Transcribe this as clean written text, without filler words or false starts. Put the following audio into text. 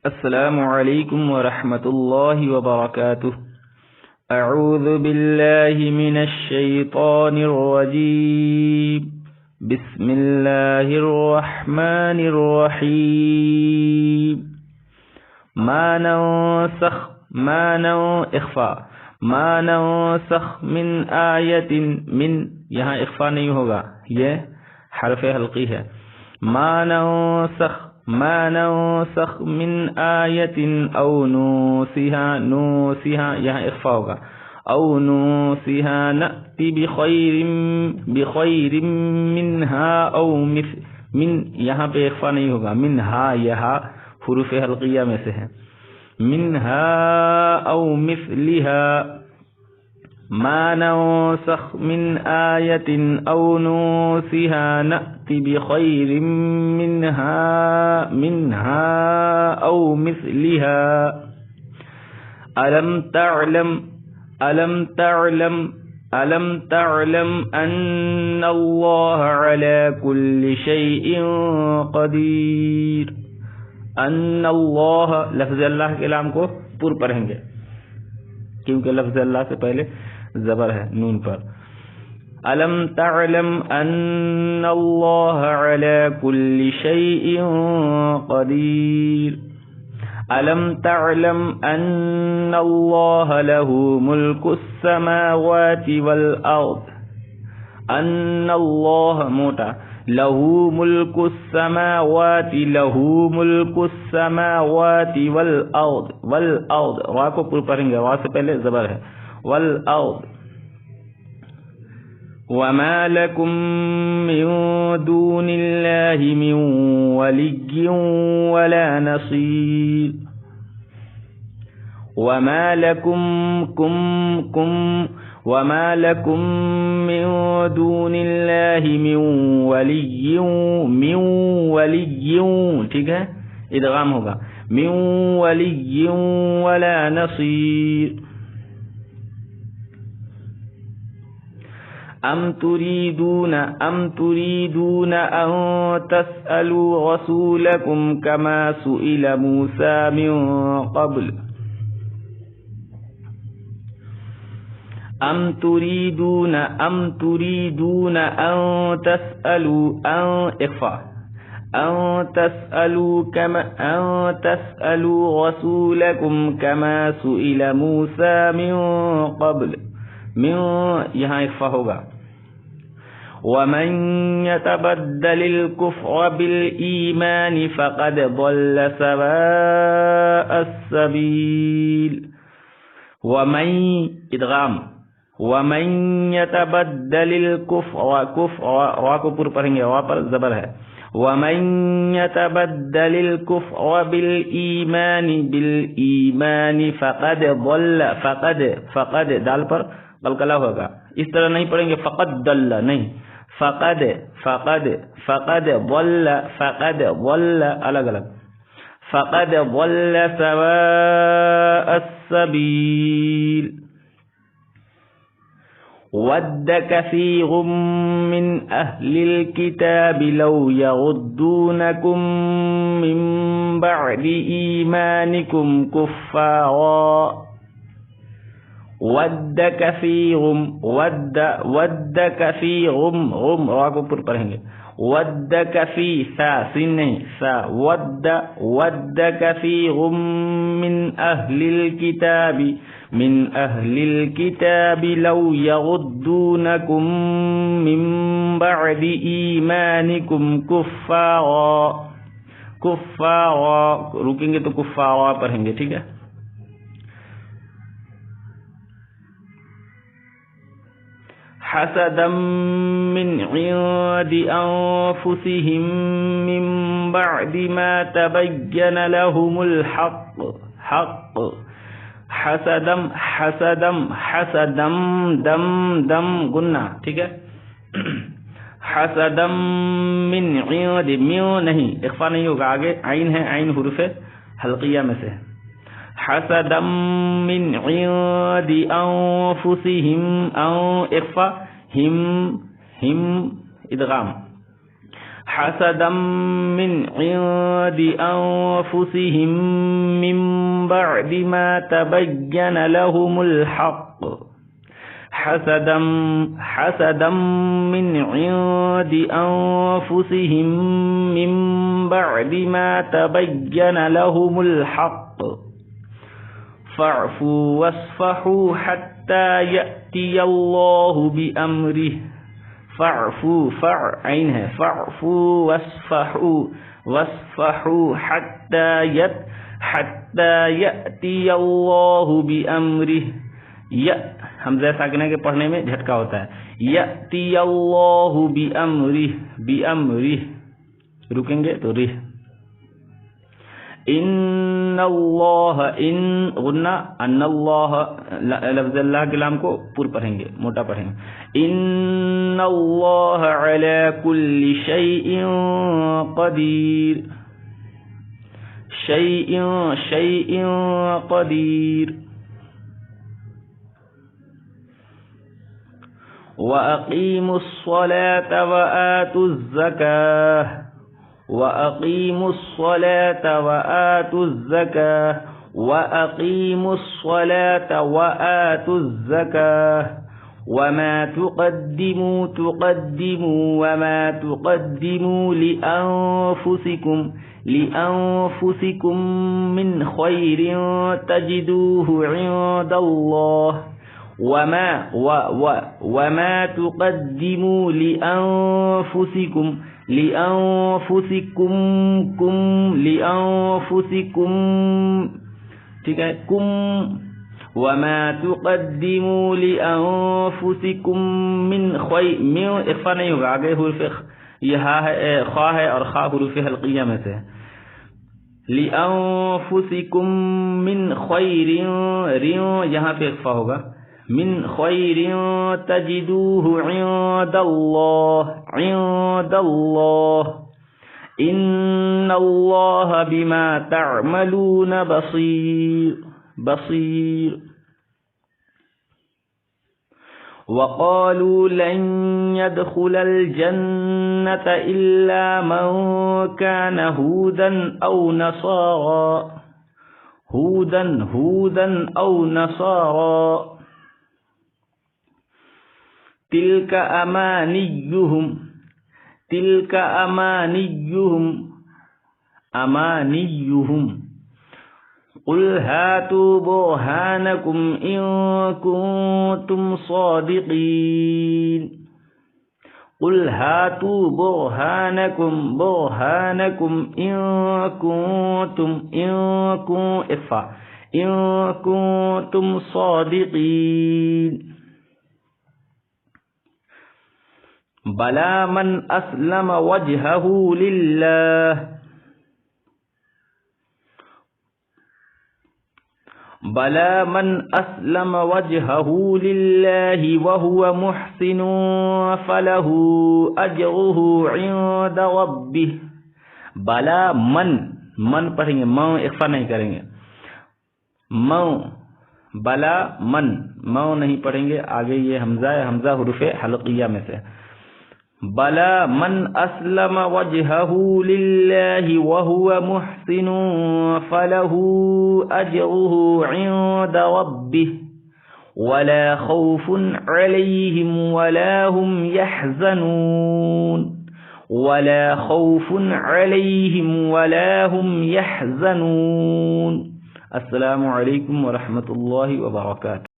السلام علیکم ورحمۃ اللہ وبرکاتہ۔ اعوذ باللہ من الشیطان الرجیم، بسم اللہ الرحمن الرحیم۔ ما ننسخ من آیت، من یہاں اخفا نہیں ہوگا، یہ حرف حلقی ہے۔ ما ننسخ من آیت او نوسها، نوسها یہاں اخفا ہوگا، او نوسها نأتی بخیر منها او من یہاں پہ اخفا نہیں ہوگا، منها یہاں حروف حلقیہ میں سے ہے، منها او مثلها۔ ما ننسخ من آیت او نوسها نأتی بخیر منها او مثلها۔ ألم تعلم أن الله على كل شيء قدير۔ ان اللہ، لفظ اللہ کے لام کو پر پڑھیں گے کیونکہ لفظ اللہ سے پہلے زبر ہے نون پر۔ الم تعلم ان اللہ علی کل شیء قدیر۔ الم تعلم ان اللہ له ملک السماوات والارض، ان اللہ موٹا، له ملک السماوات، له ملک السماوات والارض، والارض را کو پر پڑھیں گے، را سے پہلے زبر ہے، والارض۔ وما لكم من دون الله من ولي ولا نصير۔ وما لكم من دون الله من ولي، ٹھیک ہے، ادغام ہوگا، من ولي ولا نصير۔ ام تريدون ان تسألوا رسولكم كما سئل موسى من قبل۔ ام تريدون ان تسألوا، ان اخفا، ان تسألوا رسولكم كما سئل موسى من قبل، من یہاں اخفا ہوگا۔ ومن يتبدل الكفر بالإيمان فقد ضل سواء السبيل۔ ومن ادغام، ومن يتبدل الكفر، کفر را کو پر پڑھیں گے، را پر زبر ہے، ومن يتبدل الكفر بالإيمان فقد ضل، فقد دال پر قلقلہ ہوگا، اس طرح نہیں پڑھیں گے فقد ضل، نہیں، فقد ضل الگ الگ، فقد ضل سواء السبيل۔ ود كثير من أهل الكتاب لو يردونكم من بعد إيمانكم كفارا۔ ود كثير، ود كثير، غم را کو پر پڑھیں گے، ود كثير، سا سین نہیں، سا، ود كثير من أهل الكتاب لو يردونكم من بعد إيمانكم کفارا، رکیں گے تو کفارا پڑھیں گے، ٹھیک ہے۔ حسدا من عند أنفسهم من بعد ما تبين لهم الحق، حسدم دم گنہ، ٹھیک ہے، حسدم من عند، میو نہیں، اخفا نہیں ہوگا، آگے عین ہے، عین حروف حلقیہ میں سے، حسدم من عند انفسهم، اخفا، ہم ادغام، حسدا من عند أنفسهم من بعد ما تبين لهم الحق حسدا من عند أنفسهم من بعد ما تبين لهم الحق فاعفوا واصفحوا حتى يأتي الله بأمره فاعفوا واصفحوا حتى يأتي الله بأمره حمزہ ساکنہ کے پڑھنے میں جھٹکا ہوتا ہے. یأتی اللہ بأمرہ رکیں گے تو رہ. ان اللہ غنہ ان اللہ لفظ اللہ کے لام کو پر پڑھیں گے موٹا پڑھیں گے. ان اللہ علی کل شیء قدیر شیء قدیر. وَأَقِيمُوا الصَّلَاةَ وَآتُوا الزَّكَاةَ وَأَقِيمُوا الصَّلَاةَ وَآتُوا الزَّكَاةَ وَأَقِيمُوا الصَّلَاةَ وَآتُوا الزَّكَاةَ وَمَا تُقَدِّمُوا لِأَنفُسِكُم مِّنْ خَيْرٍ تَجِدُوهُ عِندَ اللَّهِ وما تقدموا لأنفسكم ٹھیک ہے وما تقدموا لأنفسكم من خير من اخفا نہیں ہوگا آگے حروف یہ خواہ ہے اور خواہ حروف حلقیہ میں سے. لأنفسكم من خير یہاں پہ اخفا ہوگا. من خیر تجدوه عند اللہ ان اللہ بما تعملون بصیر. وقالوا لن يدخل الجنة إلا من كان هودا أو نصارى تلك أمانيهم قل هاتوا برهانكم إن كنتم صادقين. قل هاتوا برهانكم إن كنتم صادقين. بلى من أسلم وجهه لله وهو محسن فله أجره عند ربه. بلا من پڑھیں گے ماں اخفا نہیں کریں گے. بلا ماں نہیں پڑھیں گے آگے یہ حمزہ حروف حلقیہ میں سے. بلا من اسلم وجهه لله وهو محسن فله اجره عند ربه ولا خوف عليهم ولا هم يحزنون. السلام علیکم ورحمۃ اللہ وبرکاتہ.